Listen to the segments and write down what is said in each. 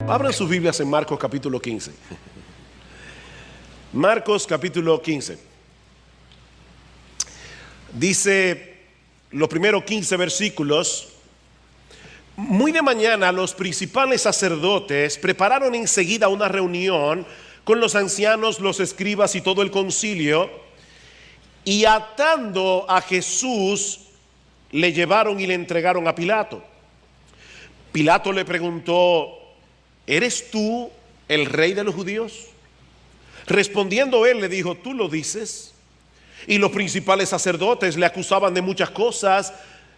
Abran sus Biblias en Marcos capítulo 15. Marcos capítulo 15. Dice los primeros 15 versículos: muy de mañana los principales sacerdotes prepararon enseguida una reunión con los ancianos, los escribas y todo el concilio, y atando a Jesús le llevaron y le entregaron a Pilato. Pilato le preguntó: ¿eres tú el rey de los judíos? Respondiendo él le dijo: tú lo dices. Y los principales sacerdotes le acusaban de muchas cosas.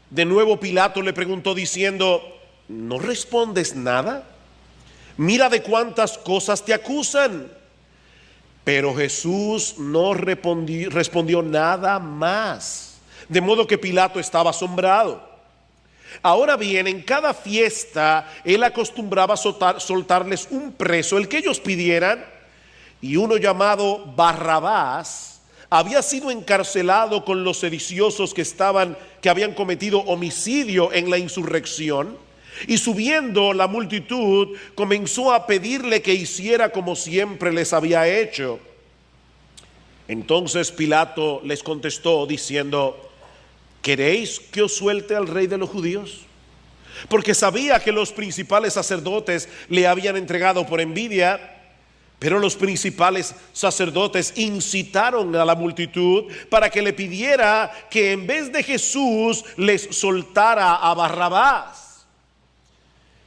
De nuevo Pilato le preguntó diciendo: ¿no respondes nada? Mira de cuántas cosas te acusan. Pero Jesús no respondió nada más, de modo que Pilato estaba asombrado. Ahora bien, en cada fiesta él acostumbraba a soltarles un preso, el que ellos pidieran, y uno llamado Barrabás había sido encarcelado con los sediciosos que habían cometido homicidio en la insurrección. Y subiendo la multitud comenzó a pedirle que hiciera como siempre les había hecho. Entonces Pilato les contestó diciendo: ¿queréis que os suelte al rey de los judíos? Porque sabía que los principales sacerdotes le habían entregado por envidia. Pero los principales sacerdotes incitaron a la multitud para que le pidiera que en vez de Jesús les soltara a Barrabás.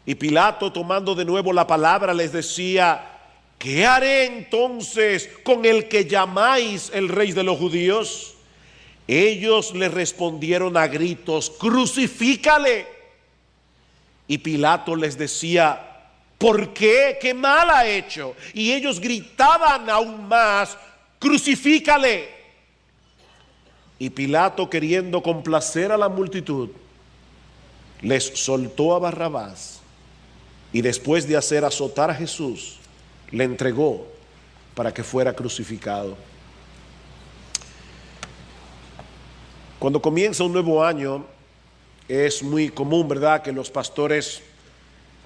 Y Pilato, tomando de nuevo la palabra, les decía: ¿qué haré entonces con el que llamáis el rey de los judíos? Ellos le respondieron a gritos: crucifícale. Y Pilato les decía: ¿por qué? ¿Qué mal ha hecho? Y ellos gritaban aún más: crucifícale. Y Pilato, queriendo complacer a la multitud, les soltó a Barrabás, y después de hacer azotar a Jesús, le entregó para que fuera crucificado. Cuando comienza un nuevo año, es muy común, ¿verdad?, que los pastores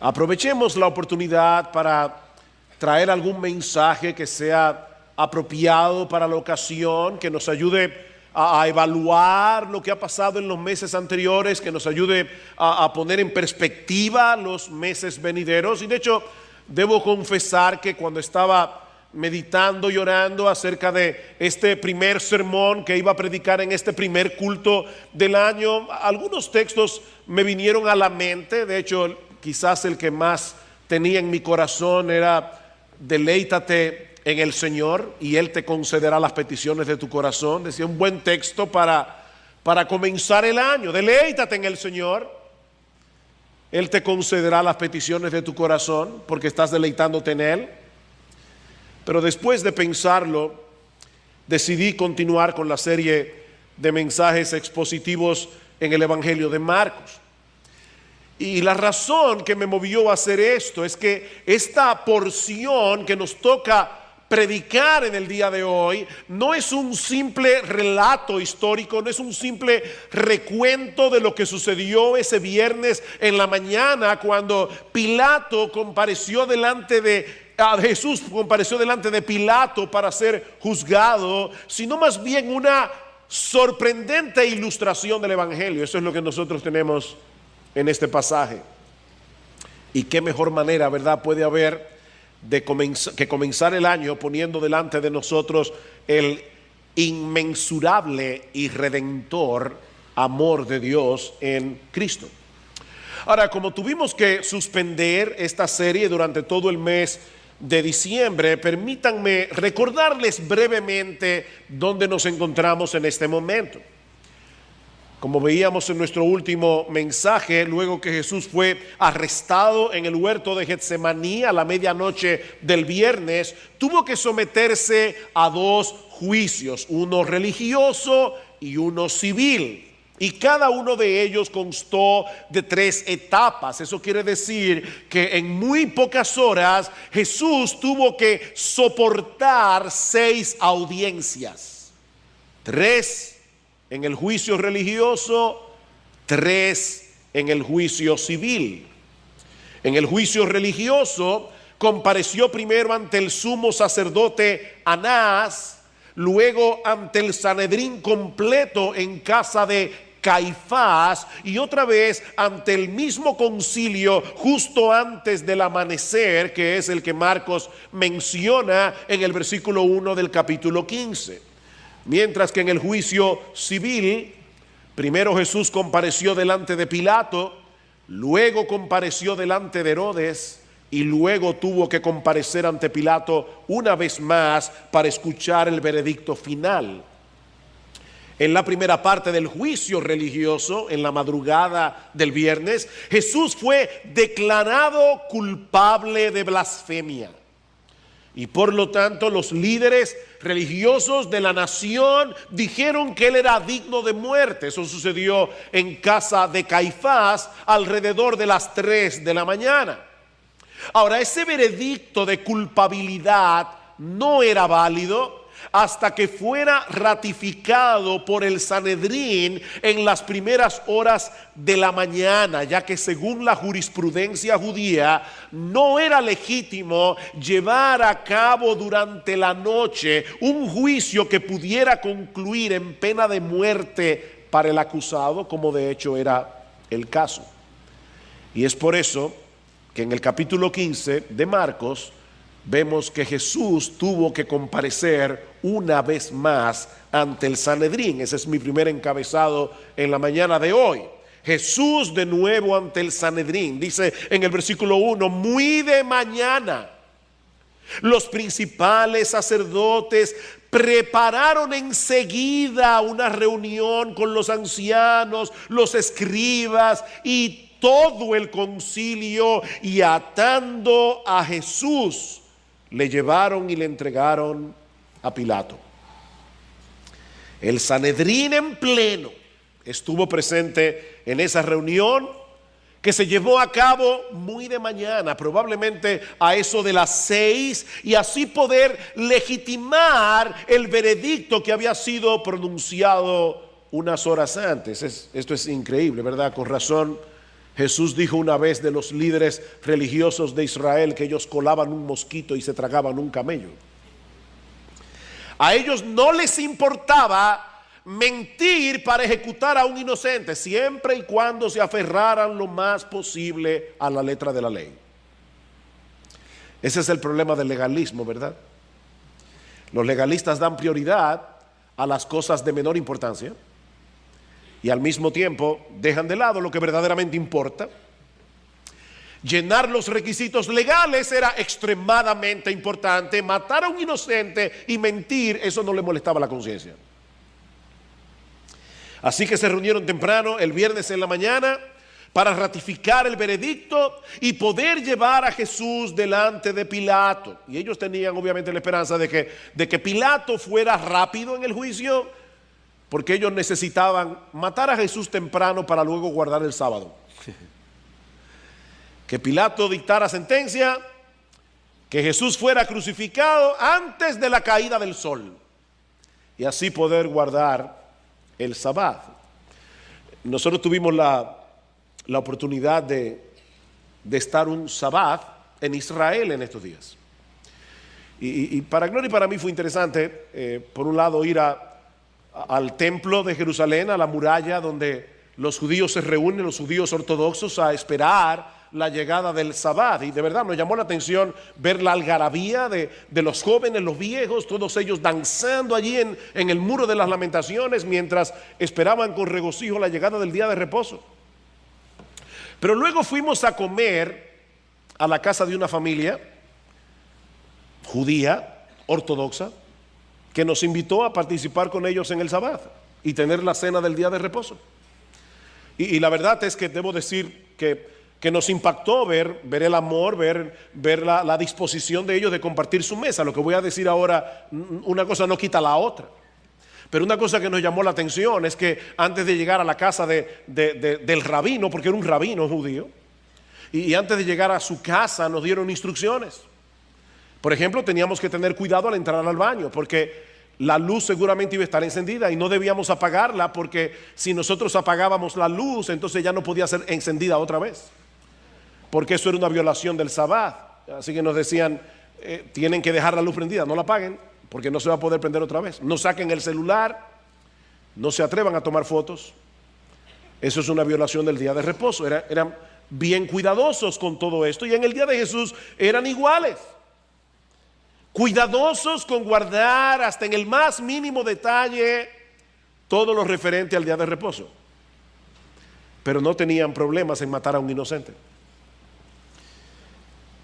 aprovechemos la oportunidad para traer algún mensaje que sea apropiado para la ocasión, que nos ayude a evaluar lo que ha pasado en los meses anteriores, que nos ayude a poner en perspectiva los meses venideros. Y de hecho, debo confesar que cuando estaba meditando y orando acerca de este primer sermón que iba a predicar en este primer culto del año, algunos textos me vinieron a la mente. De hecho, quizás el que más tenía en mi corazón era: deleítate en el Señor y Él te concederá las peticiones de tu corazón. Decía, un buen texto para comenzar el año. Deleítate en el Señor, Él te concederá las peticiones de tu corazón, porque estás deleitándote en Él. Pero después de pensarlo, decidí continuar con la serie de mensajes expositivos en el Evangelio de Marcos. Y la razón que me movió a hacer esto es que esta porción que nos toca predicar en el día de hoy no es un simple relato histórico, no es un simple recuento de lo que sucedió ese viernes en la mañana cuando Pilato compareció delante de Jesús compareció delante de Pilato para ser juzgado, sino más bien una sorprendente ilustración del Evangelio. Eso es lo que nosotros tenemos en este pasaje. Y qué mejor manera, ¿verdad?, puede haber que comenzar el año poniendo delante de nosotros el inmensurable y redentor amor de Dios en Cristo. Ahora, como tuvimos que suspender esta serie durante todo el mes de diciembre, permítanme recordarles brevemente dónde nos encontramos en este momento. Como veíamos en nuestro último mensaje, luego que Jesús fue arrestado en el huerto de Getsemaní a la medianoche del viernes, tuvo que someterse a dos juicios, uno religioso y uno civil. Y cada uno de ellos constó de 3 etapas. Eso quiere decir que en muy pocas horas Jesús tuvo que soportar 6 audiencias. 3 en el juicio religioso, 3 en el juicio civil. En el juicio religioso compareció primero ante el sumo sacerdote Anás, luego ante el Sanedrín completo en casa de Caifás y otra vez ante el mismo concilio justo antes del amanecer, que es el que Marcos menciona en el versículo 1 del capítulo 15. Mientras que en el juicio civil, primero Jesús compareció delante de Pilato, luego compareció delante de Herodes y luego tuvo que comparecer ante Pilato una vez más para escuchar el veredicto final. En la primera parte del juicio religioso, en la madrugada del viernes, Jesús fue declarado culpable de blasfemia. Y por lo tanto los líderes religiosos de la nación dijeron que él era digno de muerte. Eso sucedió en casa de Caifás alrededor de las 3 de la mañana. Ahora, ese veredicto de culpabilidad no era válido hasta que fuera ratificado por el Sanedrín en las primeras horas de la mañana, ya que según la jurisprudencia judía no era legítimo llevar a cabo durante la noche un juicio que pudiera concluir en pena de muerte para el acusado, como de hecho era el caso. Y es por eso que en el capítulo 15 de Marcos vemos que Jesús tuvo que comparecer una vez más ante el Sanedrín. Ese es mi primer encabezado en la mañana de hoy. Jesús de nuevo ante el Sanedrín. Dice en el versículo 1, muy de mañana, los principales sacerdotes prepararon enseguida una reunión con los ancianos, los escribas y todo el concilio, y atando a Jesús, le llevaron y le entregaron a Pilato. El Sanedrín en pleno estuvo presente en esa reunión que se llevó a cabo muy de mañana, probablemente a eso de las 6, y así poder legitimar el veredicto que había sido pronunciado unas horas antes. Esto es increíble, ¿verdad? Con razón Jesús dijo una vez de los líderes religiosos de Israel que ellos colaban un mosquito y se tragaban un camello. A ellos no les importaba mentir para ejecutar a un inocente, siempre y cuando se aferraran lo más posible a la letra de la ley. Ese es el problema del legalismo, ¿verdad? Los legalistas dan prioridad a las cosas de menor importancia y al mismo tiempo dejan de lado lo que verdaderamente importa. Llenar los requisitos legales era extremadamente importante. Matar a un inocente y mentir, eso no le molestaba la conciencia. Así que se reunieron temprano el viernes en la mañana para ratificar el veredicto y poder llevar a Jesús delante de Pilato. Y ellos tenían obviamente la esperanza de que Pilato fuera rápido en el juicio, porque ellos necesitaban matar a Jesús temprano para luego guardar el sábado. Que Pilato dictara sentencia, que Jesús fuera crucificado antes de la caída del sol y así poder guardar el sábado. Nosotros tuvimos la oportunidad de estar un sábado en Israel en estos días. Y para Gloria y para mí fue interesante, por un lado, ir al templo de Jerusalén, a la muralla donde los judíos se reúnen, los judíos ortodoxos, a esperar la llegada del sábado. Y de verdad nos llamó la atención ver la algarabía de los jóvenes, los viejos, todos ellos danzando allí en el muro de las lamentaciones mientras esperaban con regocijo la llegada del día de reposo. Pero luego fuimos a comer a la casa de una familia judía, ortodoxa, que nos invitó a participar con ellos en el sábado y tener la cena del día de reposo. Y la verdad es que debo decir que nos impactó ver el amor, ver la disposición de ellos de compartir su mesa. Lo que voy a decir ahora, una cosa no quita la otra. Pero una cosa que nos llamó la atención es que antes de llegar a la casa del rabino, porque era un rabino judío, y antes de llegar a su casa nos dieron instrucciones. Por ejemplo, teníamos que tener cuidado al entrar al baño, porque la luz seguramente iba a estar encendida y no debíamos apagarla, porque si nosotros apagábamos la luz, entonces ya no podía ser encendida otra vez. porque eso era una violación del sabbat. Así que nos decían, tienen que dejar la luz prendida, no la apaguen, porque no se va a poder prender otra vez. No saquen el celular, no se atrevan a tomar fotos. Eso es una violación del día de reposo. Eran bien cuidadosos con todo esto, y en el día de Jesús eran iguales. Cuidadosos con guardar hasta en el más mínimo detalle todo lo referente al día de reposo. Pero no tenían problemas en matar a un inocente.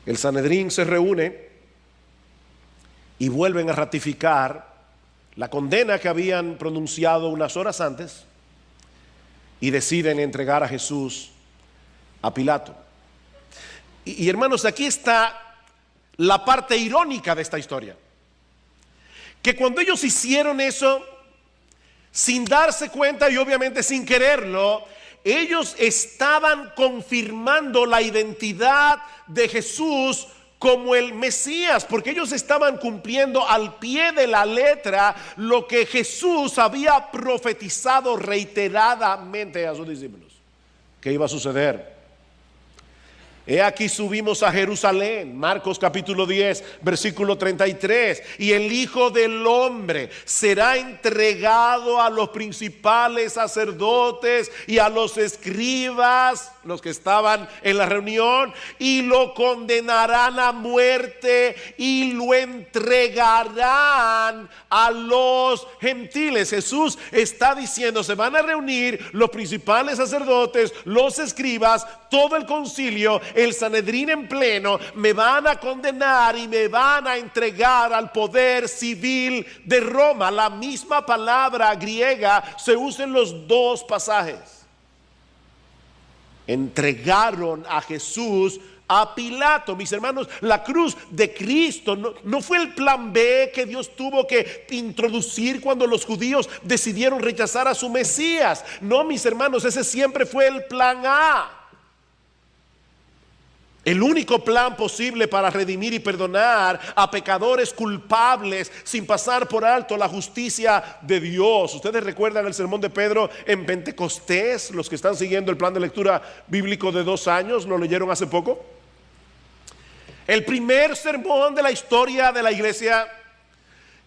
El Sanedrín se reúne y vuelven a ratificar la condena que habían pronunciado unas horas antes y deciden entregar a Jesús a Pilato. Y hermanos, aquí está la parte irónica de esta historia, que cuando ellos hicieron eso, sin darse cuenta y obviamente sin quererlo, ellos estaban confirmando la identidad de Jesús como el Mesías, porque ellos estaban cumpliendo al pie de la letra lo que Jesús había profetizado reiteradamente a sus discípulos que iba a suceder. He aquí subimos a Jerusalén, Marcos capítulo 10, versículo 33, y el Hijo del Hombre será entregado a los principales sacerdotes y a los escribas, los que estaban en la reunión, y lo condenarán a muerte y lo entregarán a los gentiles. Jesús está diciendo, se van a reunir los principales sacerdotes, los escribas, todo el concilio, el Sanedrín en pleno, me van a condenar y me van a entregar al poder civil de Roma. La misma palabra griega se usa en los dos pasajes. Entregaron a Jesús a Pilato. Mis hermanos, la cruz de Cristo no fue el plan B que Dios tuvo que introducir cuando los judíos decidieron rechazar a su Mesías. No, mis hermanos, ese siempre fue el plan A. El único plan posible para redimir y perdonar a pecadores culpables sin pasar por alto la justicia de Dios. Ustedes recuerdan el sermón de Pedro en Pentecostés, los que están siguiendo el plan de lectura bíblico de 2 años, ¿lo leyeron hace poco? El primer sermón de la historia de la iglesia.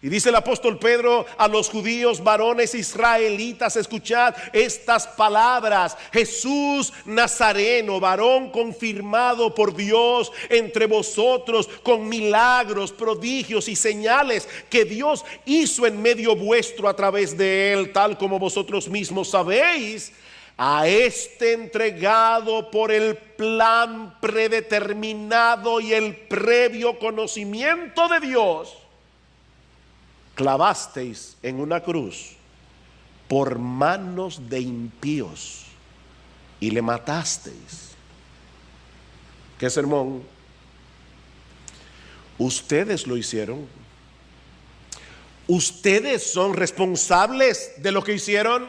Y dice el apóstol Pedro a los judíos, varones israelitas, escuchad estas palabras: Jesús Nazareno, varón confirmado por Dios entre vosotros con milagros, prodigios y señales que Dios hizo en medio vuestro a través de él, tal como vosotros mismos sabéis. A este entregado por el plan predeterminado y el previo conocimiento de Dios, clavasteis en una cruz por manos de impíos y le matasteis. ¿Qué sermón? Ustedes lo hicieron. Ustedes son responsables de lo que hicieron,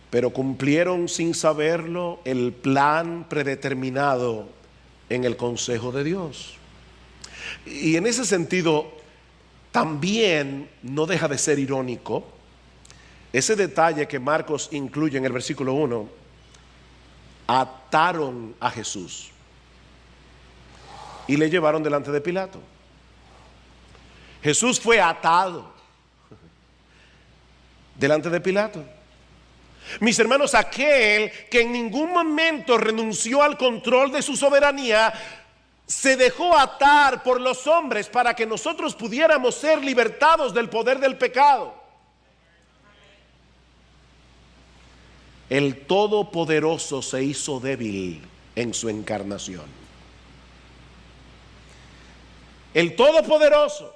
pero cumplieron sin saberlo el plan predeterminado en el consejo de Dios. Y en ese sentido, también no deja de ser irónico ese detalle que Marcos incluye en el versículo 1. Ataron a Jesús y le llevaron delante de Pilato. Jesús fue atado delante de Pilato. Mis hermanos, aquel que en ningún momento renunció al control de su soberanía, se dejó atar por los hombres para que nosotros pudiéramos ser libertados del poder del pecado. El Todopoderoso se hizo débil en su encarnación. El Todopoderoso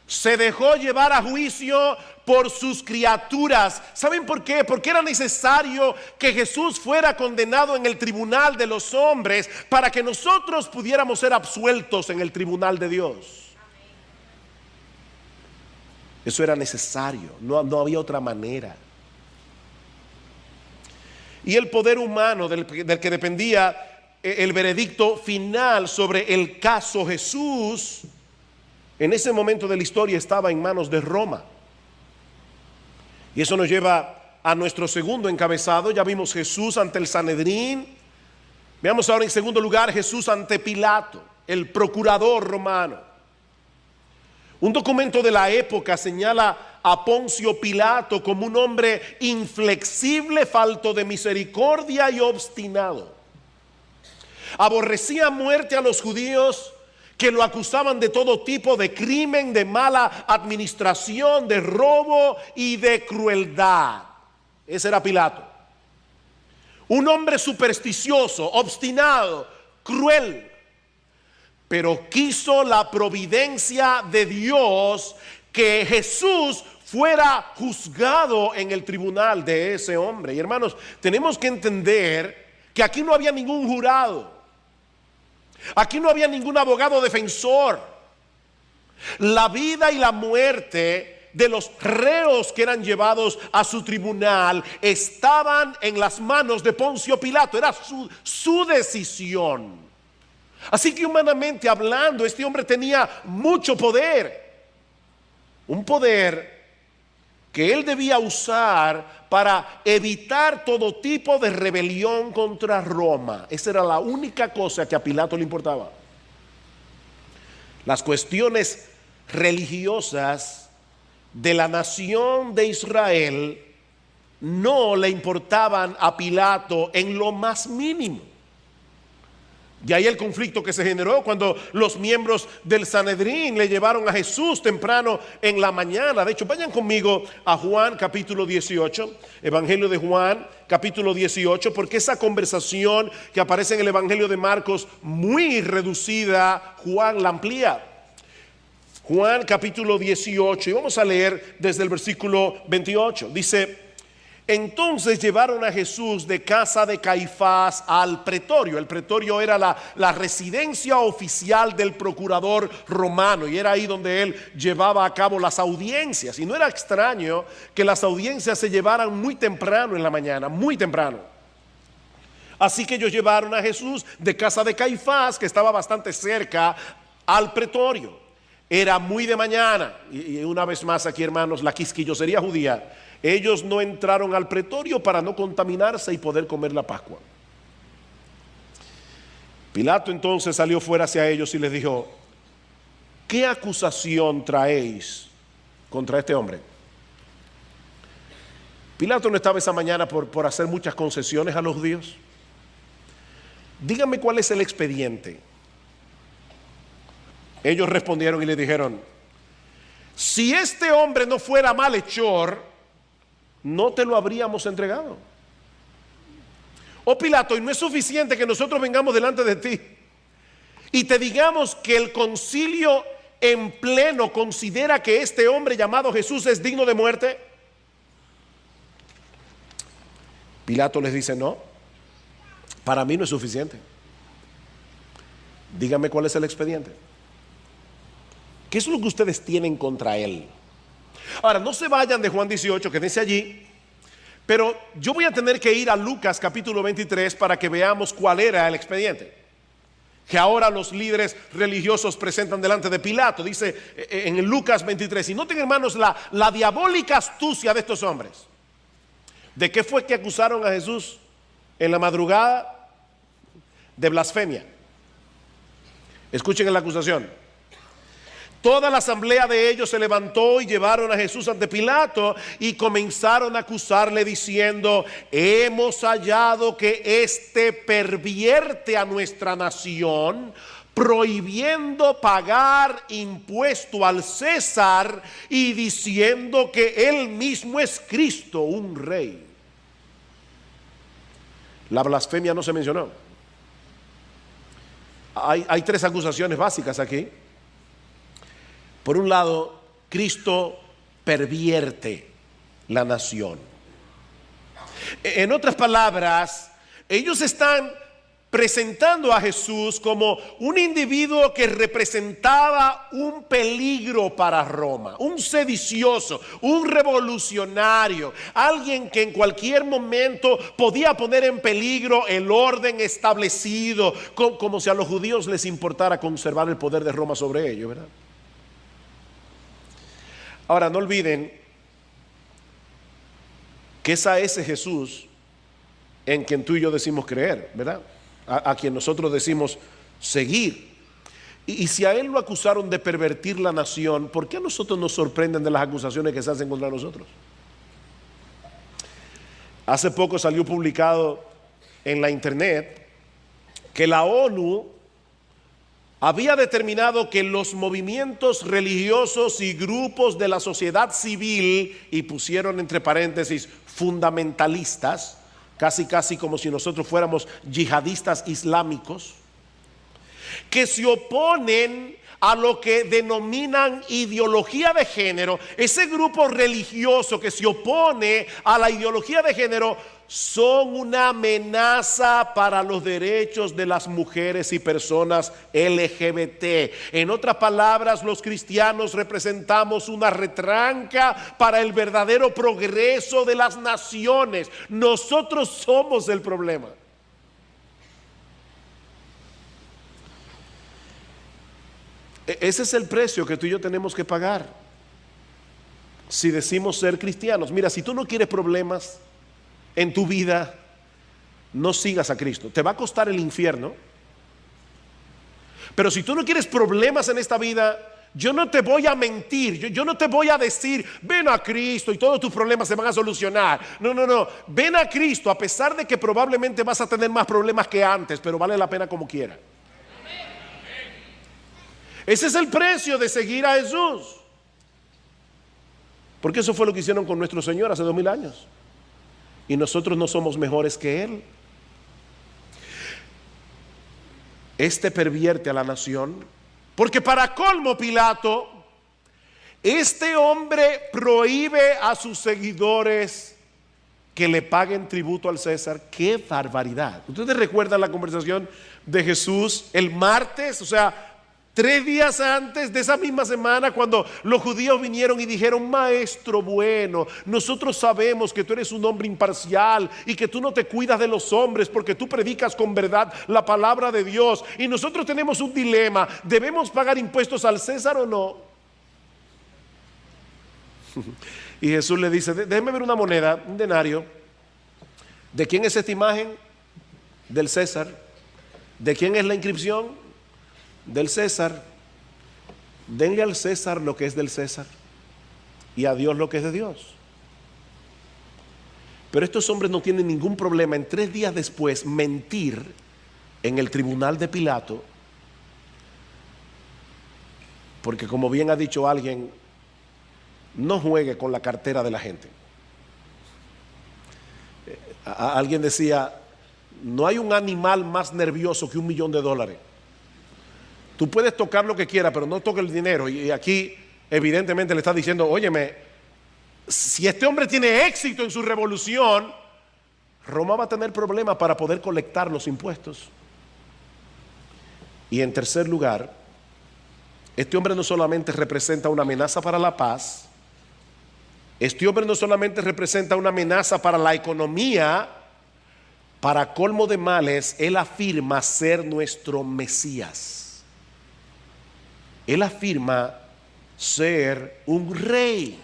se dejó llevar a juicio por sus criaturas. ¿Saben por qué? Porque era necesario que Jesús fuera condenado en el tribunal de los hombres para que nosotros pudiéramos ser absueltos en el tribunal de Dios. Eso era necesario, no había otra manera. Y el poder humano del que dependía el veredicto final sobre el caso Jesús, en ese momento de la historia estaba en manos de Roma. Y eso nos lleva a nuestro segundo encabezado. Ya vimos Jesús ante el Sanedrín, Veamos ahora en segundo lugar Jesús ante Pilato, el procurador romano. Un documento de la época señala a Poncio Pilato como un hombre inflexible, falto de misericordia y obstinado. Aborrecía a muerte a los judíos que lo acusaban de todo tipo de crimen, de mala administración, de robo y de crueldad. Ese era Pilato. Un hombre supersticioso, obstinado, cruel. Pero quiso la providencia de Dios que Jesús fuera juzgado en el tribunal de ese hombre. Y hermanos, tenemos que entender que aquí no había ningún jurado. Aquí no había ningún abogado defensor. La vida y la muerte de los reos que eran llevados a su tribunal estaban en las manos de Poncio Pilato. Era su decisión. Así que humanamente hablando, este hombre tenía mucho poder. Un poder que él debía usar para evitar todo tipo de rebelión contra Roma. Esa era la única cosa que a Pilato le importaba. Las cuestiones religiosas de la nación de Israel no le importaban a Pilato en lo más mínimo. De ahí el conflicto que se generó cuando los miembros del Sanedrín le llevaron a Jesús temprano en la mañana. De hecho, vayan conmigo a Juan capítulo 18, Evangelio de Juan capítulo 18, porque esa conversación que aparece en el Evangelio de Marcos, muy reducida, Juan la amplía. Juan capítulo 18, y vamos a leer desde el versículo 28. Dice: entonces llevaron a Jesús de casa de Caifás al pretorio. El pretorio era la residencia oficial del procurador romano, y era ahí donde él llevaba a cabo las audiencias. Y no era extraño que las audiencias se llevaran muy temprano en la mañana, muy temprano. Así que ellos llevaron a Jesús de casa de Caifás, que estaba bastante cerca, al pretorio. Era muy de mañana. Y una vez más aquí, hermanos, la quisquillosería judía. Ellos no entraron al pretorio para no contaminarse y poder comer la Pascua. Pilato entonces salió fuera hacia ellos y les dijo: ¿qué acusación traéis contra este hombre? Pilato no estaba esa mañana por hacer muchas concesiones a los judíos. Díganme cuál es el expediente. Ellos respondieron y le dijeron: si este hombre no fuera malhechor, no te lo habríamos entregado. Oh Pilato, y no es suficiente que nosotros vengamos delante de ti y te digamos que el concilio en pleno considera que este hombre llamado Jesús es digno de muerte. Pilato les dice: no, para mí no es suficiente. Díganme cuál es el expediente. ¿Qué es lo que ustedes tienen contra él? Ahora, no se vayan de Juan 18, quédense allí, pero yo voy a tener que ir a Lucas capítulo 23 para que veamos cuál era el expediente que ahora los líderes religiosos presentan delante de Pilato. Dice en Lucas 23, y noten, hermanos, la diabólica astucia de estos hombres. ¿De qué fue que acusaron a Jesús en la madrugada? De blasfemia. Escuchen la acusación. Toda la asamblea de ellos se levantó y llevaron a Jesús ante Pilato y comenzaron a acusarle diciendo: hemos hallado que éste pervierte a nuestra nación, prohibiendo pagar impuesto al César y diciendo que él mismo es Cristo, un rey. La blasfemia no se mencionó. Hay tres acusaciones básicas aquí. Por un lado, Cristo pervierte la nación. En otras palabras, ellos están presentando a Jesús como un individuo que representaba un peligro para Roma, un sedicioso, un revolucionario, alguien que en cualquier momento podía poner en peligro el orden establecido, como si a los judíos les importara conservar el poder de Roma sobre ellos, ¿verdad? Ahora, no olviden que es a ese Jesús en quien tú y yo decimos creer, ¿verdad? a quien nosotros decimos seguir. Y si a él lo acusaron de pervertir la nación, ¿por qué a nosotros nos sorprenden de las acusaciones que se hacen contra nosotros? Hace poco salió publicado en la internet que la ONU había determinado que los movimientos religiosos y grupos de la sociedad civil, y pusieron entre paréntesis fundamentalistas, casi como si nosotros fuéramos yihadistas islámicos, que se oponen a lo que denominan ideología de género, ese grupo religioso que se opone a la ideología de género, son una amenaza para los derechos de las mujeres y personas LGBT. En otras palabras, los cristianos representamos una retranca para el verdadero progreso de las naciones. Nosotros somos el problema. Ese es el precio que tú y yo tenemos que pagar si decimos ser cristianos. Mira, si tú no quieres problemas en tu vida, no sigas a Cristo. Te va a costar el infierno. Pero si tú no quieres problemas en esta vida, yo no te voy a mentir, yo no te voy a decir ven a Cristo y todos tus problemas se van a solucionar. No, ven a Cristo a pesar de que probablemente vas a tener más problemas que antes, pero vale la pena como quiera. Ese es el precio de seguir a Jesús. Porque eso fue lo que hicieron con nuestro Señor hace 2000 años. Y nosotros no somos mejores que Él. Este pervierte a la nación, porque para colmo Pilato, este hombre prohíbe a sus seguidores que le paguen tributo al César. ¡Qué barbaridad! ¿Ustedes recuerdan la conversación de Jesús el martes? O sea, 3 días antes de esa misma semana, cuando los judíos vinieron y dijeron: maestro bueno, nosotros sabemos que tú eres un hombre imparcial y que tú no te cuidas de los hombres porque tú predicas con verdad la palabra de Dios, y nosotros tenemos un dilema: ¿debemos pagar impuestos al César o no? Y Jesús le dice: déjeme ver una moneda, un denario. ¿De quién es esta imagen? Del César. ¿De quién es la inscripción? Del César. Denle al César lo que es del César y a Dios lo que es de Dios. Pero estos hombres no tienen ningún problema en 3 días después mentir en el tribunal de Pilato, porque, como bien ha dicho alguien, no juegue con la cartera de la gente. Alguien decía: no hay un animal más nervioso que $1.000.000. Tú puedes tocar lo que quieras, pero no toques el dinero. Y aquí evidentemente le está diciendo: óyeme, si este hombre tiene éxito en su revolución, Roma va a tener problemas para poder colectar los impuestos. Y en tercer lugar, este hombre no solamente representa una amenaza para la paz, este hombre no solamente representa una amenaza para la economía, para colmo de males, él afirma ser nuestro Mesías. Él afirma ser un rey.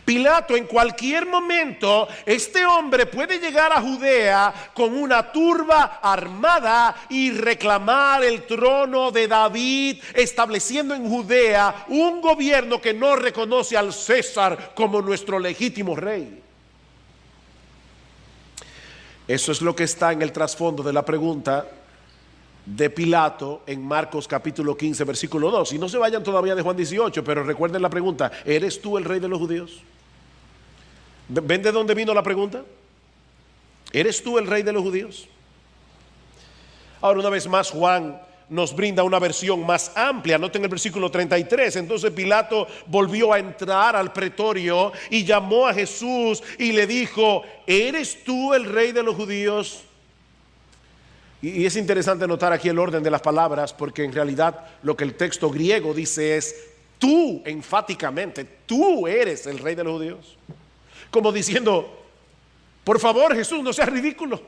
Pilato, en cualquier momento, este hombre puede llegar a Judea con una turba armada y reclamar el trono de David, estableciendo en Judea un gobierno que no reconoce al César como nuestro legítimo rey. Eso es lo que está en el trasfondo de la pregunta de Pilato en Marcos capítulo 15 versículo 2. Y no se vayan todavía de Juan 18, pero recuerden la pregunta: ¿eres tú el rey de los judíos? ¿Ven de dónde vino la pregunta? ¿Eres tú el rey de los judíos? Ahora, una vez más, Juan nos brinda una versión más amplia. Noten el versículo 33. Entonces Pilato volvió a entrar al pretorio y llamó a Jesús y le dijo: ¿eres tú el rey de los judíos? Y es interesante notar aquí el orden de las palabras, porque en realidad lo que el texto griego dice es: tú, enfáticamente, tú eres el rey de los judíos. Como diciendo: por favor, Jesús, no seas ridículo.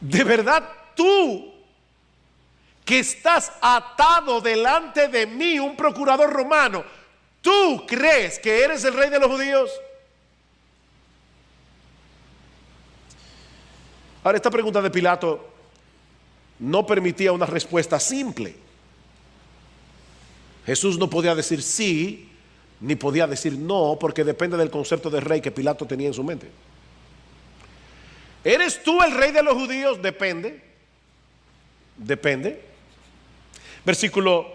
De verdad, tú, que estás atado delante de mí, un procurador romano, ¿tú crees que eres el rey de los judíos? Ahora, esta pregunta de Pilato no permitía una respuesta simple. Jesús no podía decir sí, ni podía decir no, porque depende del concepto de rey que Pilato tenía en su mente. ¿Eres tú el rey de los judíos? Depende. Versículo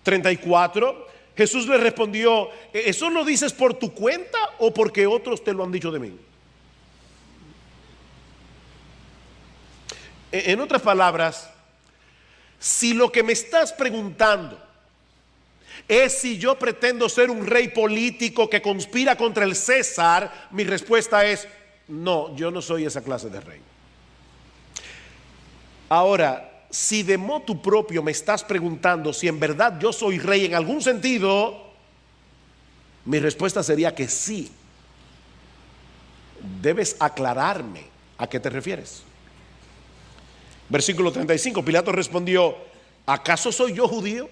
34, Jesús le respondió, ¿eso lo dices por tu cuenta o porque otros te lo han dicho de mí? En otras palabras, si lo que me estás preguntando es si yo pretendo ser un rey político que conspira contra el César, mi respuesta es no, yo no soy esa clase de rey. Ahora, si de motu propio me estás preguntando si en verdad yo soy rey en algún sentido, mi respuesta sería que sí. Debes aclararme a qué te refieres. Versículo 35, Pilato respondió, ¿acaso soy yo judío?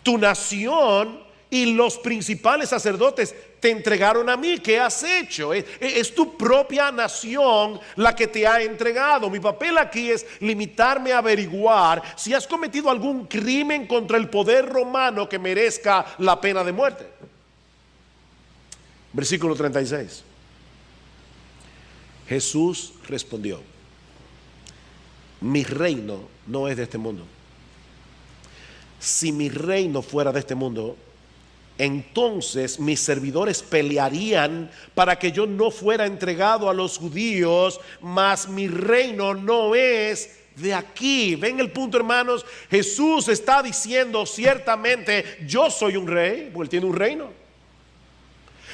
Tu nación y los principales sacerdotes te entregaron a mí. ¿Qué has hecho? Es tu propia nación la que te ha entregado. Mi papel aquí es limitarme a averiguar si has cometido algún crimen contra el poder romano que merezca la pena de muerte. Versículo 36. Jesús respondió, mi reino no es de este mundo. Si mi reino fuera de este mundo, entonces mis servidores pelearían para que yo no fuera entregado a los judíos, mas mi reino no es de aquí. ¿Ven el punto, hermanos? Jesús está diciendo ciertamente, yo soy un rey, porque él tiene un reino.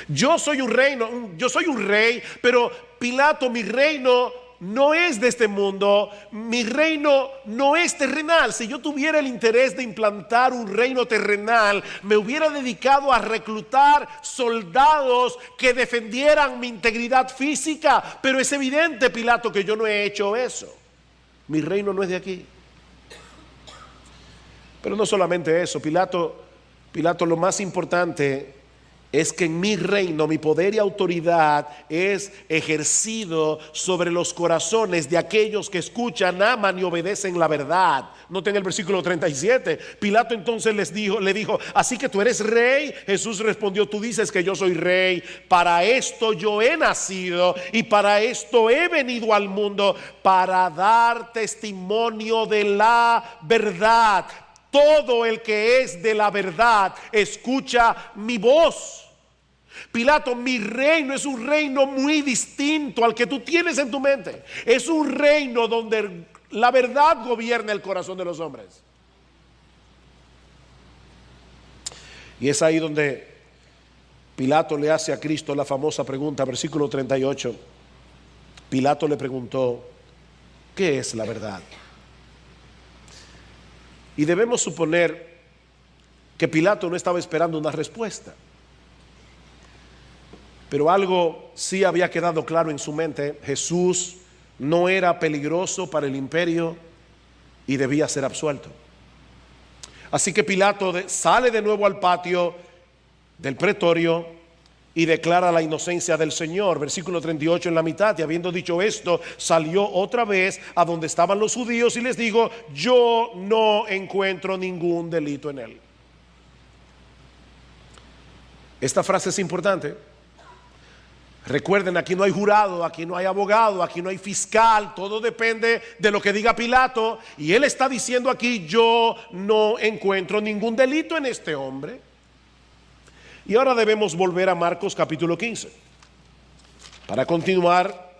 Yo soy un reino, yo soy un rey, pero Pilato, mi reino no es de este mundo, mi reino no es terrenal. Si yo tuviera el interés de implantar un reino terrenal, me hubiera dedicado a reclutar soldados que defendieran mi integridad física. Pero es evidente, Pilato, que yo no he hecho eso. Mi reino no es de aquí. Pero no solamente eso, Pilato, lo más importante es que en mi reino mi poder y autoridad es ejercido sobre los corazones de aquellos que escuchan, aman y obedecen la verdad. Noten el versículo 37. Pilato entonces le dijo, ¿así que tú eres rey? Jesús respondió, tú dices que yo soy rey. Para esto yo he nacido y para esto he venido al mundo, para dar testimonio de la verdad. Todo el que es de la verdad escucha mi voz. Pilato, mi reino es un reino muy distinto al que tú tienes en tu mente. Es un reino donde la verdad gobierna el corazón de los hombres. Y es ahí donde Pilato le hace a Cristo la famosa pregunta, versículo 38. Pilato le preguntó, ¿qué es la verdad? Y debemos suponer que Pilato no estaba esperando una respuesta. Pero algo sí había quedado claro en su mente. Jesús no era peligroso para el imperio y debía ser absuelto. Así que Pilato sale de nuevo al patio del pretorio y declara la inocencia del Señor. Versículo 38 en la mitad. Y habiendo dicho esto, salió otra vez a donde estaban los judíos y les dijo, yo no encuentro ningún delito en él. Esta frase es importante. Recuerden, aquí no hay jurado, aquí no hay abogado, aquí no hay fiscal, todo depende de lo que diga Pilato. Y él está diciendo aquí, yo no encuentro ningún delito en este hombre. Y ahora debemos volver a Marcos capítulo 15 para continuar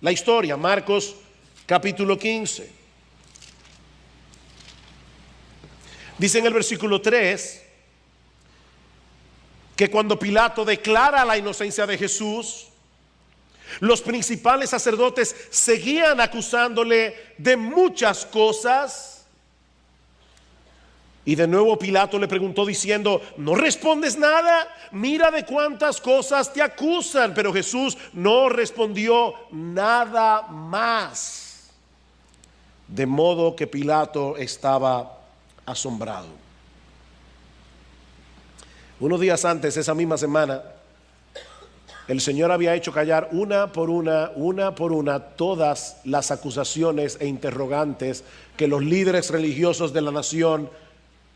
la historia. Marcos capítulo 15. Dice en el versículo 3 que cuando Pilato declara la inocencia de Jesús, los principales sacerdotes seguían acusándole de muchas cosas. Y de nuevo Pilato le preguntó diciendo, ¿no respondes nada? Mira de cuántas cosas te acusan. Pero Jesús no respondió nada más. De modo que Pilato estaba asombrado. Unos días antes, esa misma semana, el Señor había hecho callar una por una, todas las acusaciones e interrogantes que los líderes religiosos de la nación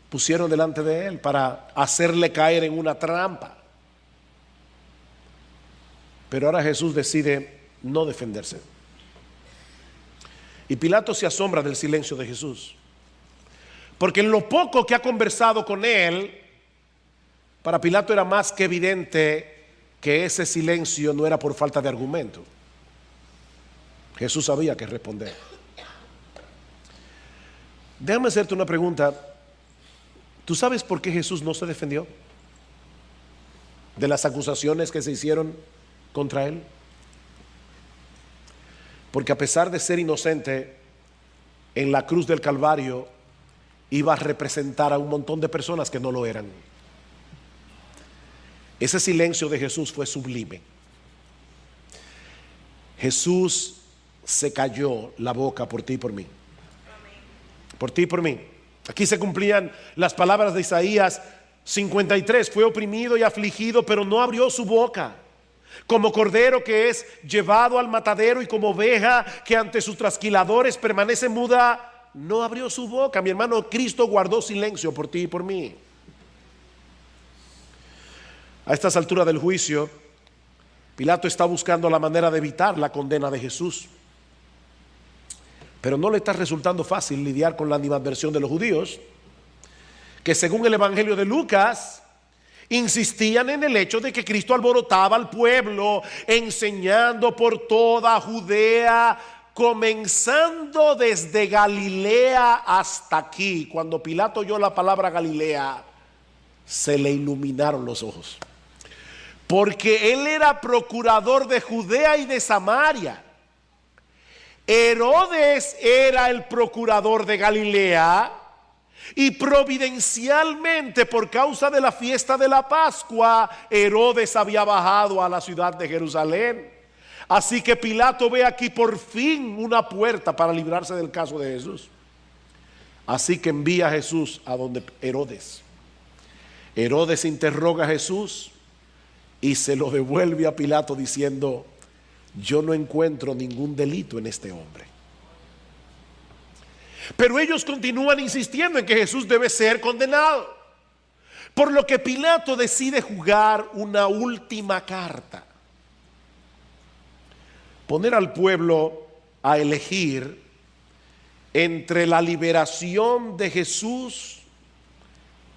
pusieron delante de él para hacerle caer en una trampa. Pero ahora Jesús decide no defenderse. Y Pilato se asombra del silencio de Jesús, porque en lo poco que ha conversado con él, para Pilato era más que evidente que ese silencio no era por falta de argumento. Jesús sabía qué responder. Déjame hacerte una pregunta. ¿Tú sabes por qué Jesús no se defendió de las acusaciones que se hicieron contra él? Porque a pesar de ser inocente, en la cruz del Calvario iba a representar a un montón de personas que no lo eran. Ese silencio de Jesús fue sublime. Jesús se cayó la boca por ti y por mí. Por ti y por mí. Aquí se cumplían las palabras de Isaías 53. Fue oprimido y afligido, pero no abrió su boca. Como cordero que es llevado al matadero, y como oveja que ante sus trasquiladores permanece muda, no abrió su boca. Mi hermano, Cristo guardó silencio por ti y por mí. A estas alturas del juicio, Pilato está buscando la manera de evitar la condena de Jesús, pero no le está resultando fácil lidiar con la animadversión de los judíos, que según el Evangelio de Lucas insistían en el hecho de que Cristo alborotaba al pueblo, enseñando por toda Judea, comenzando desde Galilea hasta aquí. Cuando Pilato oyó la palabra Galilea, se le iluminaron los ojos, porque él era procurador de Judea y de Samaria. Herodes era el procurador de Galilea, y providencialmente, por causa de la fiesta de la Pascua, Herodes había bajado a la ciudad de Jerusalén. Así que Pilato ve aquí por fin una puerta para librarse del caso de Jesús. Así que envía a Jesús a donde Herodes. Herodes interroga a Jesús y se lo devuelve a Pilato diciendo: yo no encuentro ningún delito en este hombre. Pero ellos continúan insistiendo en que Jesús debe ser condenado, por lo que Pilato decide jugar una última carta: poner al pueblo a elegir entre la liberación de Jesús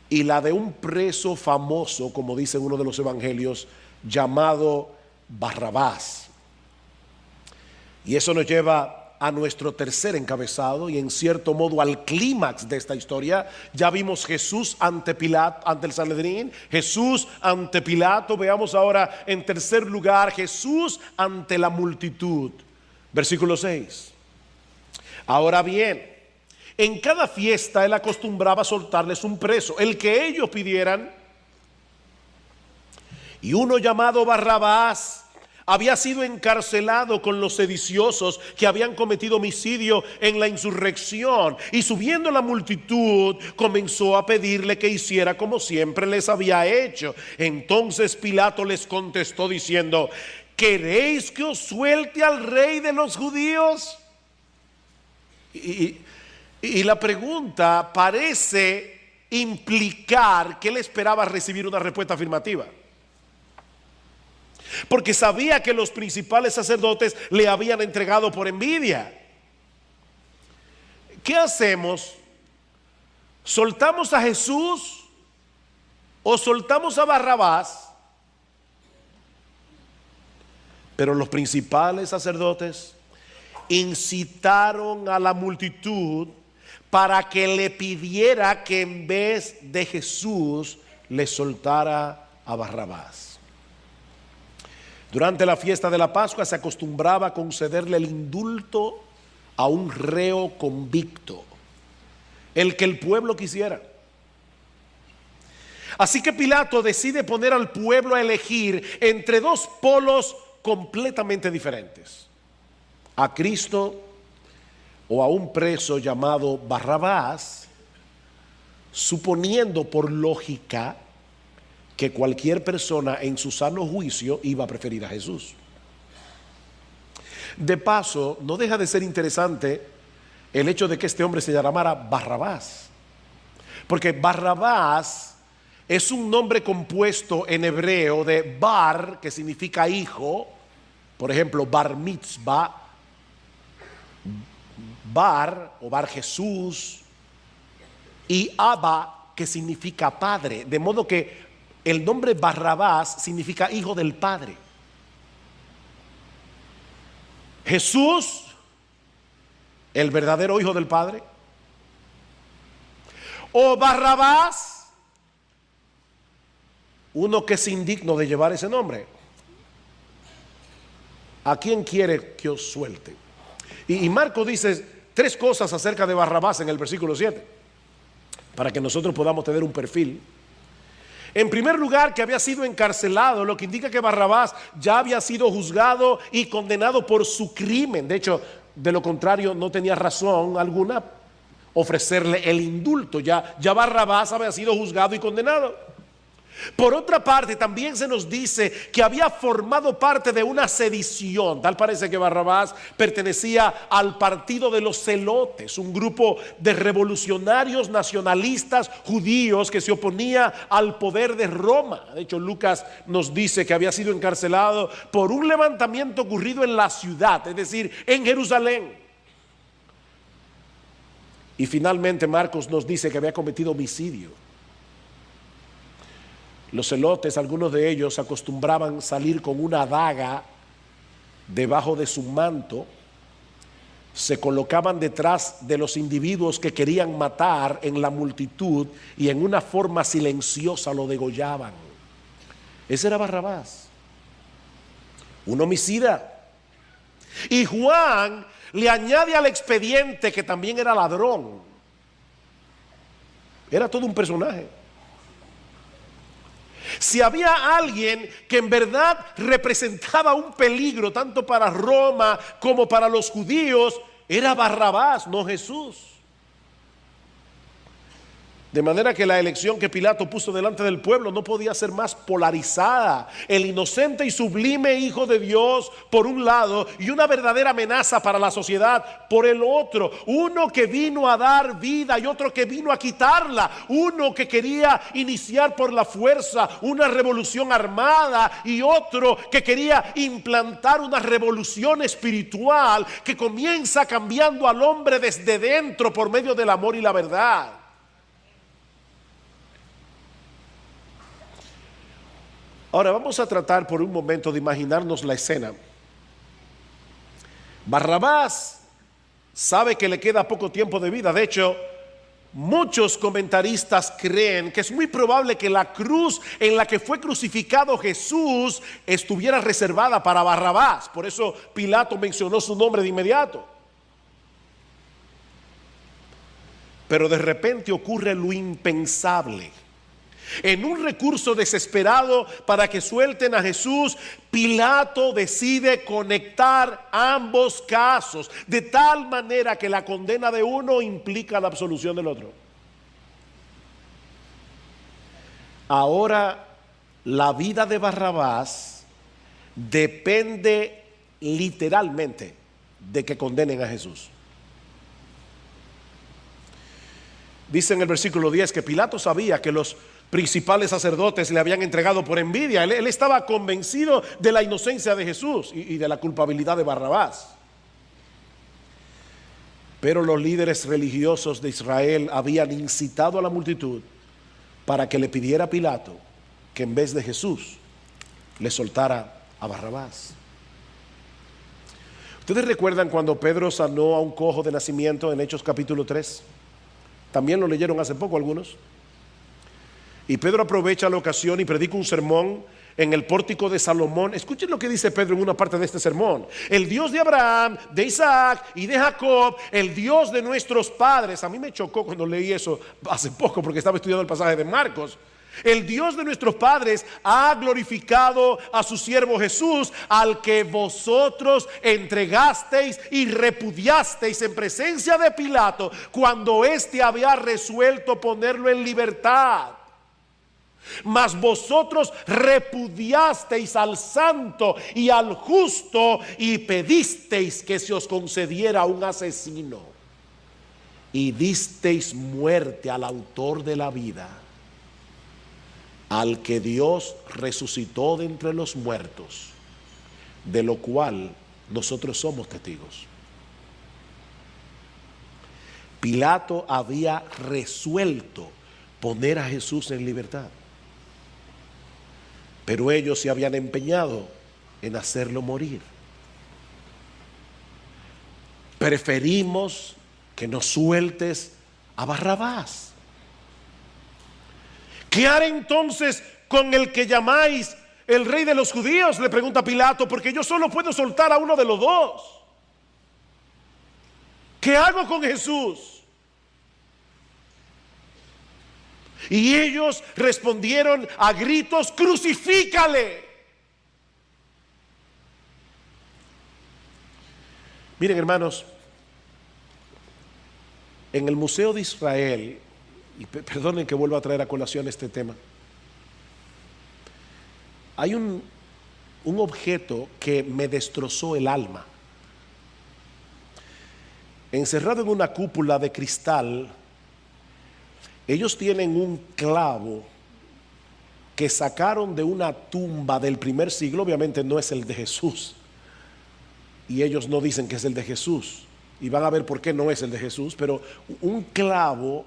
y la de un preso famoso, como dice uno de los evangelios, llamado Barrabás. Y eso nos lleva a nuestro tercer encabezado, y en cierto modo al clímax de esta historia. Ya vimos Jesús ante Pilato, ante el Sanedrín, Jesús ante Pilato. Veamos ahora en tercer lugar Jesús ante la multitud. Versículo 6. Ahora bien, en cada fiesta él acostumbraba soltarles un preso, el que ellos pidieran. Y uno llamado Barrabás había sido encarcelado con los sediciosos que habían cometido homicidio en la insurrección. Y subiendo la multitud, comenzó a pedirle que hiciera como siempre les había hecho. Entonces Pilato les contestó diciendo: ¿queréis que os suelte al rey de los judíos? Y la pregunta parece implicar que él esperaba recibir una respuesta afirmativa, porque sabía que los principales sacerdotes le habían entregado por envidia. ¿Qué hacemos? ¿Soltamos a Jesús o soltamos a Barrabás? Pero los principales sacerdotes incitaron a la multitud para que le pidiera que en vez de Jesús le soltara a Barrabás. Durante la fiesta de la Pascua se acostumbraba a concederle el indulto a un reo convicto, el que el pueblo quisiera. Así que Pilato decide poner al pueblo a elegir entre dos polos completamente diferentes: a Cristo o a un preso llamado Barrabás, suponiendo por lógica que cualquier persona en su sano juicio iba a preferir a Jesús. De paso, no deja de ser interesante el hecho de que este hombre se llamara Barrabás, porque Barrabás es un nombre compuesto en hebreo de bar, que significa hijo, por ejemplo, bar mitzvah, bar o bar Jesús, y Abba, que significa padre, de modo que el nombre Barrabás significa hijo del padre. Jesús, el verdadero hijo del padre, o Barrabás, uno que es indigno de llevar ese nombre. ¿A quién quiere que os suelte? Y Marcos dice 3 cosas acerca de Barrabás en el versículo 7, para que nosotros podamos tener un perfil. En primer lugar, que había sido encarcelado, lo que indica que Barrabás ya había sido juzgado y condenado por su crimen. De hecho, de lo contrario, no tenía razón alguna ofrecerle el indulto. Ya Barrabás había sido juzgado y condenado. Por otra parte, también se nos dice que había formado parte de una sedición. Tal parece que Barrabás pertenecía al partido de los celotes, un grupo de revolucionarios nacionalistas judíos que se oponía al poder de Roma. De hecho, Lucas nos dice que había sido encarcelado por un levantamiento ocurrido en la ciudad, es decir, en Jerusalén. Y finalmente Marcos nos dice que había cometido homicidio. Los celotes, algunos de ellos acostumbraban salir con una daga debajo de su manto, se colocaban detrás de los individuos que querían matar en la multitud y en una forma silenciosa lo degollaban. Ese era Barrabás, un homicida. Y Juan le añade al expediente que también era ladrón. Era todo un personaje. Si había alguien que en verdad representaba un peligro tanto para Roma como para los judíos, era Barrabás, no Jesús. De manera que la elección que Pilato puso delante del pueblo no podía ser más polarizada. El inocente y sublime Hijo de Dios por un lado y una verdadera amenaza para la sociedad por el otro. Uno que vino a dar vida y otro que vino a quitarla. Uno que quería iniciar por la fuerza una revolución armada y otro que quería implantar una revolución espiritual que comienza cambiando al hombre desde dentro por medio del amor y la verdad. Ahora vamos a tratar por un momento de imaginarnos la escena. Barrabás sabe que le queda poco tiempo de vida. De hecho, muchos comentaristas creen que es muy probable que la cruz en la que fue crucificado Jesús estuviera reservada para Barrabás. Por eso Pilato mencionó su nombre de inmediato. Pero de repente ocurre lo impensable. En un recurso desesperado para que suelten a Jesús, Pilato decide conectar ambos casos, de tal manera que la condena de uno implica la absolución del otro. Ahora, la vida de Barrabás depende literalmente de que condenen a Jesús. Dice en el versículo 10 que Pilato sabía que los principales sacerdotes le habían entregado por envidia. Él estaba convencido de la inocencia de Jesús y de la culpabilidad de Barrabás. Pero los líderes religiosos de Israel habían incitado a la multitud para que le pidiera a Pilato que en vez de Jesús le soltara a Barrabás. ¿Ustedes recuerdan cuando Pedro sanó a un cojo de nacimiento en Hechos capítulo 3? También lo leyeron hace poco algunos. Y Pedro aprovecha la ocasión y predica un sermón en el pórtico de Salomón. Escuchen lo que dice Pedro en una parte de este sermón. El Dios de Abraham, de Isaac y de Jacob, el Dios de nuestros padres. A mí me chocó cuando leí eso hace poco porque estaba estudiando el pasaje de Marcos. El Dios de nuestros padres ha glorificado a su siervo Jesús, al que vosotros entregasteis y repudiasteis en presencia de Pilato cuando éste había resuelto ponerlo en libertad. Mas vosotros repudiasteis al santo y al justo y pedisteis que se os concediera un asesino y disteis muerte al autor de la vida, al que Dios resucitó de entre los muertos, de lo cual nosotros somos testigos. Pilato había resuelto poner a Jesús en libertad, pero ellos se habían empeñado en hacerlo morir. Preferimos que nos sueltes a Barrabás. ¿Qué haré entonces con el que llamáis el rey de los judíos?, le pregunta Pilato, porque yo solo puedo soltar a uno de los dos. ¿Qué hago con Jesús? Y ellos respondieron a gritos: crucifícale. Miren, hermanos, en el Museo de Israel, y perdonen que vuelva a traer a colación este tema, hay un objeto que me destrozó el alma. Encerrado en una cúpula de cristal, ellos tienen un clavo que sacaron de una tumba del primer siglo. Obviamente no es el de Jesús, y ellos no dicen que es el de Jesús, y van a ver por qué no es el de Jesús, pero un clavo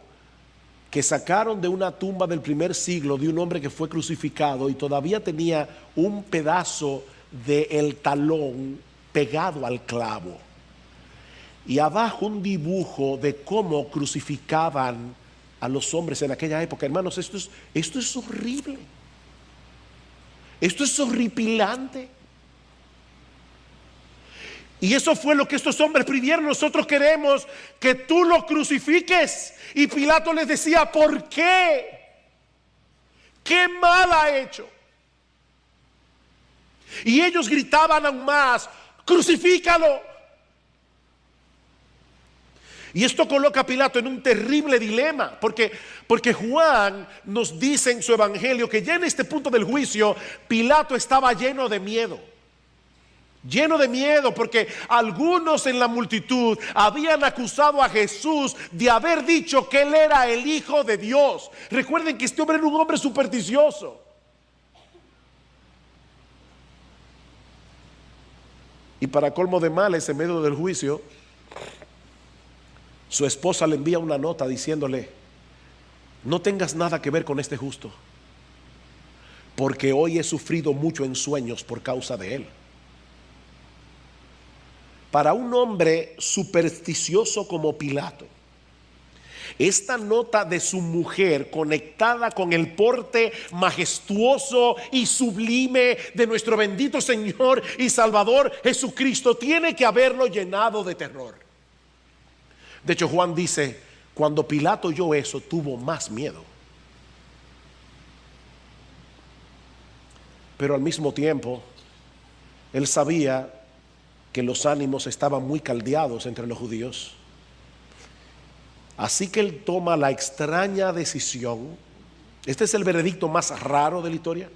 que sacaron de una tumba del primer siglo de un hombre que fue crucificado, y todavía tenía un pedazo del talón pegado al clavo, y abajo un dibujo de cómo crucificaban a los hombres en aquella época. Hermanos, esto es horrible, esto es horripilante. Y eso fue lo que estos hombres pidieron: nosotros queremos que tú lo crucifiques. Y Pilato les decía: ¿por qué? ¿Qué mal ha hecho? Y ellos gritaban aún más: crucifícalo. Y esto coloca a Pilato en un terrible dilema, porque Juan nos dice en su evangelio que ya en este punto del juicio Pilato estaba lleno de miedo. Lleno de miedo, porque algunos en la multitud habían acusado a Jesús de haber dicho que él era el Hijo de Dios. Recuerden que este hombre era un hombre supersticioso. Y para colmo de males, en medio del juicio, su esposa le envía una nota diciéndole: no tengas nada que ver con este justo, porque hoy he sufrido mucho en sueños por causa de él. Para un hombre supersticioso como Pilato, esta nota de su mujer, conectada con el porte majestuoso y sublime de nuestro bendito Señor y Salvador Jesucristo, tiene que haberlo llenado de terror. De hecho, Juan dice: cuando Pilato oyó eso, tuvo más miedo. Pero al mismo tiempo, él sabía que los ánimos estaban muy caldeados entre los judíos. Así que él toma la extraña decisión. Este es el veredicto más raro de la historia.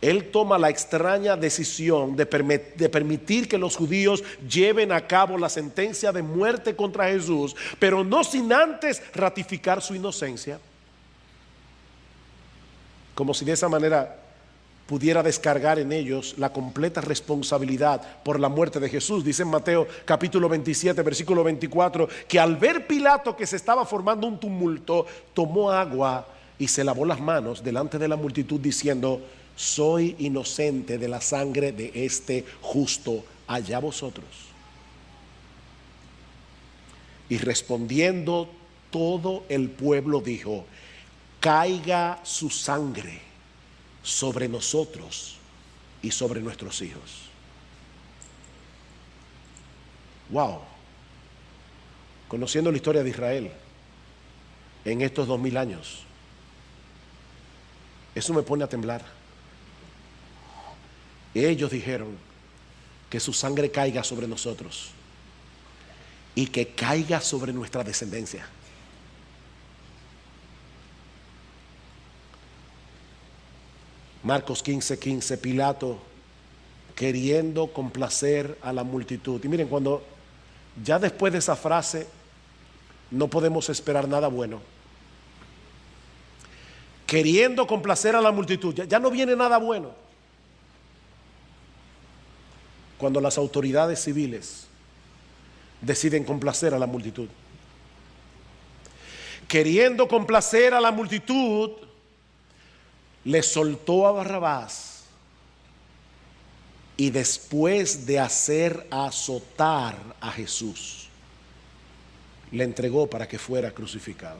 Él toma la extraña decisión de permitir que los judíos lleven a cabo la sentencia de muerte contra Jesús, pero no sin antes ratificar su inocencia, como si de esa manera pudiera descargar en ellos la completa responsabilidad por la muerte de Jesús. Dice en Mateo capítulo 27 versículo 24 que al ver Pilato que se estaba formando un tumulto, tomó agua y se lavó las manos delante de la multitud diciendo: soy inocente de la sangre de este justo, allá vosotros. Y respondiendo todo el pueblo dijo: caiga su sangre sobre nosotros y sobre nuestros hijos. Wow. Conociendo la historia de Israel en estos 2000 años, eso me pone a temblar. Ellos dijeron: que su sangre caiga sobre nosotros y que caiga sobre nuestra descendencia. Marcos 15:15, Pilato queriendo complacer a la multitud. Y miren, cuando ya después de esa frase no podemos esperar nada bueno. Queriendo complacer a la multitud, ya no viene nada bueno. Cuando las autoridades civiles deciden complacer a la multitud. Queriendo complacer a la multitud, le soltó a Barrabás y después de hacer azotar a Jesús, le entregó para que fuera crucificado.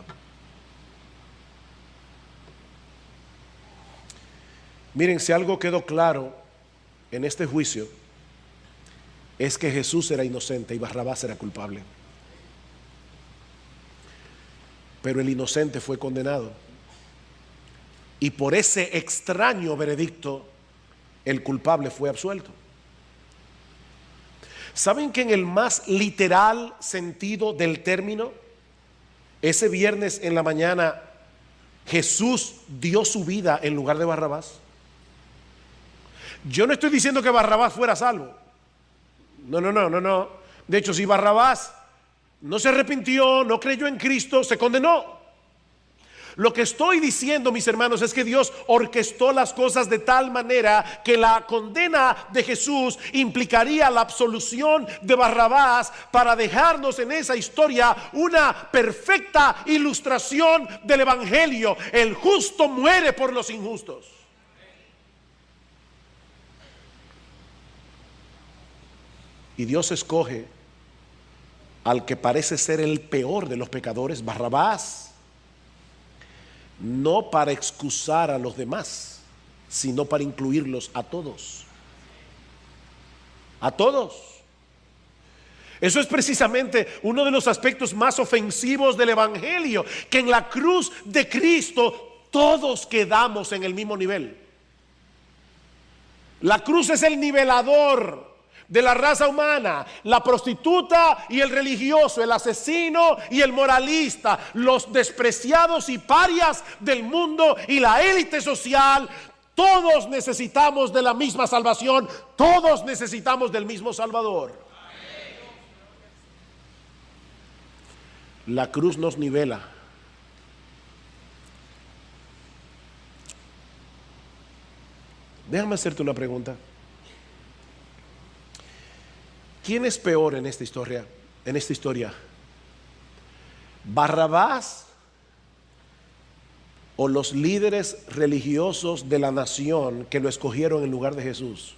Miren, si algo quedó claro en este juicio, es que Jesús era inocente y Barrabás era culpable. Pero el inocente fue condenado. Y por ese extraño veredicto, el culpable fue absuelto. ¿Saben que en el más literal sentido del término, ese viernes en la mañana, Jesús dio su vida en lugar de Barrabás? Yo no estoy diciendo que Barrabás fuera salvo. No. De hecho, si Barrabás no se arrepintió, no creyó en Cristo, se condenó. Lo que estoy diciendo, mis hermanos, es que Dios orquestó las cosas de tal manera que la condena de Jesús implicaría la absolución de Barrabás, para dejarnos en esa historia una perfecta ilustración del Evangelio. El justo muere por los injustos. Y Dios escoge al que parece ser el peor de los pecadores, Barrabás, no para excusar a los demás, sino para incluirlos a todos. A todos. Eso es precisamente uno de los aspectos más ofensivos del Evangelio, que en la cruz de Cristo todos quedamos en el mismo nivel. La cruz es el nivelador de la raza humana. La prostituta y el religioso, el asesino y el moralista, los despreciados y parias del mundo y la élite social, todos necesitamos de la misma salvación, todos necesitamos del mismo Salvador. La cruz nos nivela. Déjame hacerte una pregunta. ¿Quién es peor en esta historia? ¿Barrabás o los líderes religiosos de la nación que lo escogieron en lugar de Jesús?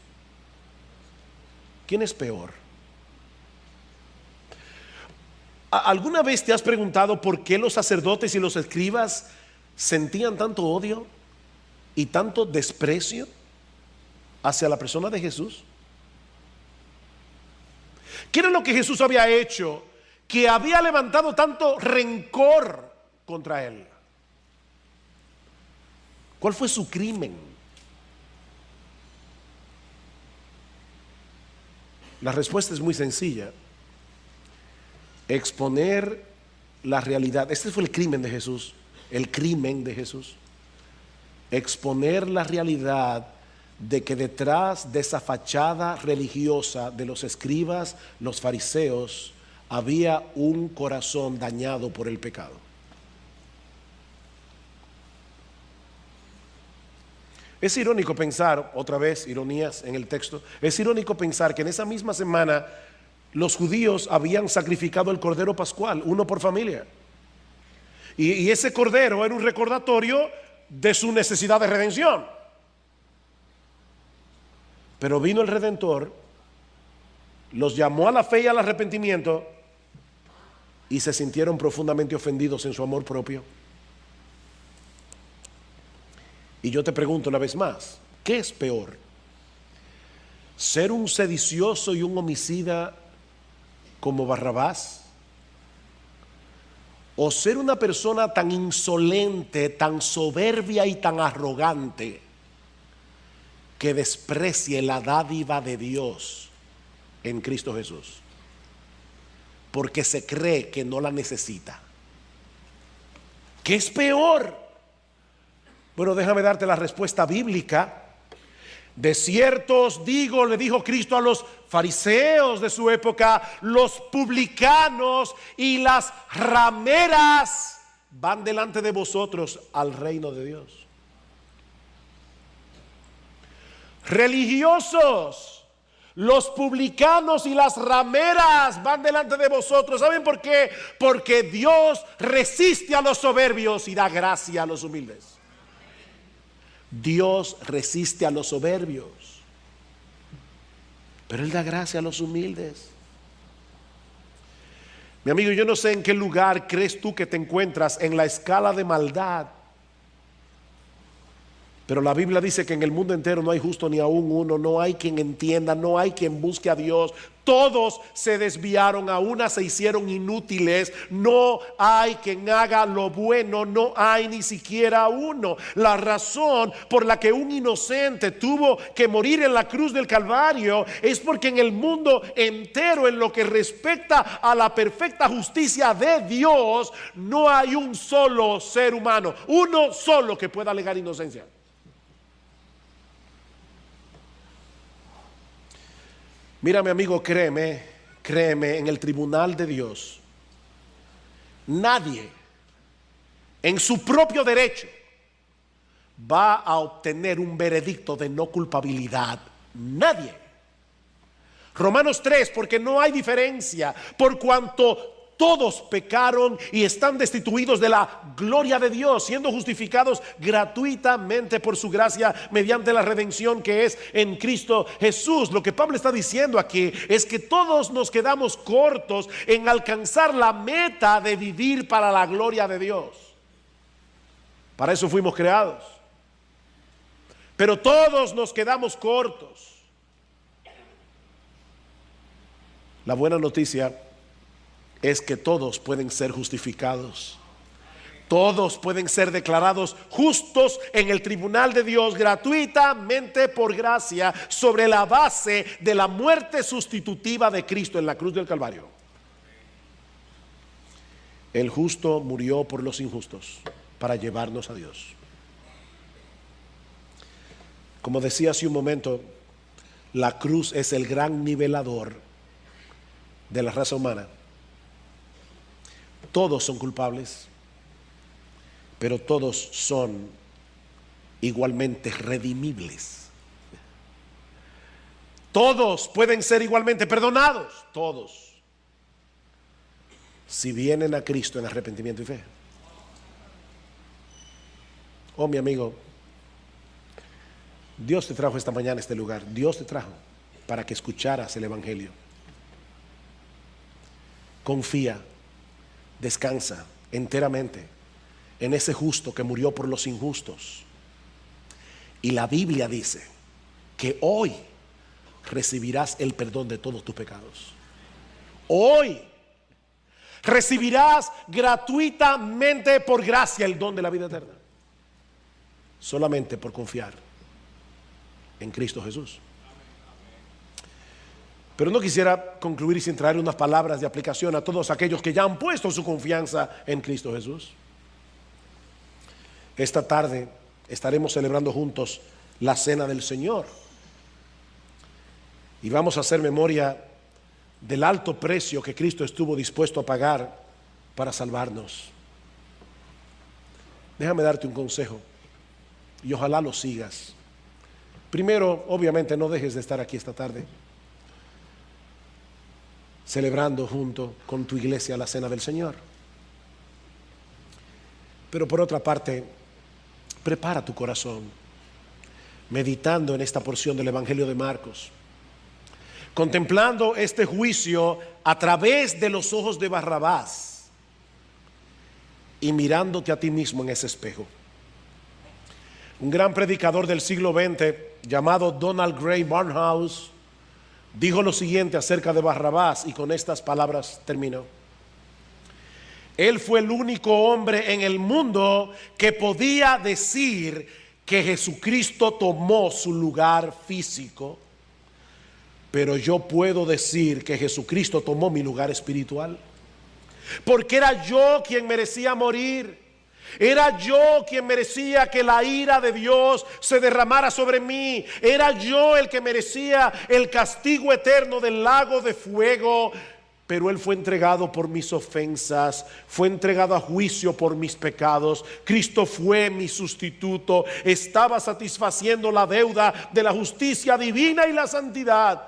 ¿Quién es peor? ¿Alguna vez te has preguntado por qué los sacerdotes y los escribas sentían tanto odio y tanto desprecio hacia la persona de Jesús? ¿Qué era lo que Jesús había hecho que había levantado tanto rencor contra él? ¿Cuál fue su crimen? La respuesta es muy sencilla. Exponer la realidad. Este fue el crimen de Jesús. El crimen de Jesús. Exponer la realidad de que detrás de esa fachada religiosa de los escribas, los fariseos, había un corazón dañado por el pecado. Es irónico pensar, otra vez ironías en el texto, es irónico pensar que en esa misma semana los judíos habían sacrificado el cordero pascual, uno por familia. Y ese cordero era un recordatorio de su necesidad de redención. Pero vino el Redentor, los llamó a la fe y al arrepentimiento y se sintieron profundamente ofendidos en su amor propio. Y yo te pregunto una vez más, ¿qué es peor? ¿Ser un sedicioso y un homicida como Barrabás? ¿O ser una persona tan insolente, tan soberbia y tan arrogante que desprecie la dádiva de Dios en Cristo Jesús porque se cree que no la necesita? ¿Qué es peor? Bueno, déjame darte la respuesta bíblica. De cierto os digo, le dijo Cristo a los fariseos de su época, los publicanos y las rameras van delante de vosotros al reino de Dios. Religiosos, los publicanos y las rameras van delante de vosotros. ¿Saben por qué? Porque Dios resiste a los soberbios y da gracia a los humildes. Dios resiste a los soberbios, pero Él da gracia a los humildes. Mi amigo, yo no sé en qué lugar crees tú que te encuentras en la escala de maldad, pero la Biblia dice que en el mundo entero no hay justo ni aún uno, no hay quien entienda, no hay quien busque a Dios. Todos se desviaron, a una se hicieron inútiles, no hay quien haga lo bueno, no hay ni siquiera uno. La razón por la que un inocente tuvo que morir en la cruz del Calvario es porque en el mundo entero, en lo que respecta a la perfecta justicia de Dios, no hay un solo ser humano, uno solo que pueda alegar inocencia. Mira, mi amigo, créeme, en el tribunal de Dios, nadie en su propio derecho va a obtener un veredicto de no culpabilidad. Nadie. Romanos 3, porque no hay diferencia, por cuanto todos pecaron y están destituidos de la gloria de Dios, siendo justificados gratuitamente por su gracia mediante la redención que es en Cristo Jesús. Lo que Pablo está diciendo aquí es que todos nos quedamos cortos en alcanzar la meta de vivir para la gloria de Dios. Para eso fuimos creados. Pero todos nos quedamos cortos. La buena noticia es que todos pueden ser justificados. Todos pueden ser declarados justos en el tribunal de Dios gratuitamente por gracia, sobre la base de la muerte sustitutiva de Cristo en la cruz del Calvario. El justo murió por los injustos para llevarnos a Dios. Como decía hace un momento, la cruz es el gran nivelador de la raza humana. Todos son culpables, pero todos son igualmente redimibles. Todos pueden ser igualmente perdonados, todos, si vienen a Cristo en arrepentimiento y fe. Oh, mi amigo, Dios te trajo esta mañana a este lugar. Dios te trajo para que escucharas el Evangelio. Confía, descansa enteramente en ese justo que murió por los injustos. Y la Biblia dice que hoy recibirás el perdón de todos tus pecados. Hoy recibirás gratuitamente por gracia el don de la vida eterna, solamente por confiar en Cristo Jesús. Pero no quisiera concluir sin traer unas palabras de aplicación a todos aquellos que ya han puesto su confianza en Cristo Jesús. Esta tarde estaremos celebrando juntos la Cena del Señor y vamos a hacer memoria del alto precio que Cristo estuvo dispuesto a pagar para salvarnos. Déjame darte un consejo y ojalá lo sigas. Primero, obviamente, no dejes de estar aquí esta tarde celebrando junto con tu iglesia la Cena del Señor. Pero por otra parte, prepara tu corazón meditando en esta porción del Evangelio de Marcos, contemplando este juicio a través de los ojos de Barrabás y mirándote a ti mismo en ese espejo. Un gran predicador del siglo XX llamado Donald Grey Barnhouse dijo lo siguiente acerca de Barrabás, y con estas palabras termino. Él fue el único hombre en el mundo que podía decir que Jesucristo tomó su lugar físico, pero yo puedo decir que Jesucristo tomó mi lugar espiritual, porque era yo quien merecía morir. Era yo quien merecía que la ira de Dios se derramara sobre mí. Era yo el que merecía el castigo eterno del lago de fuego. Pero Él fue entregado por mis ofensas, fue entregado a juicio por mis pecados. Cristo fue mi sustituto, estaba satisfaciendo la deuda de la justicia divina y la santidad.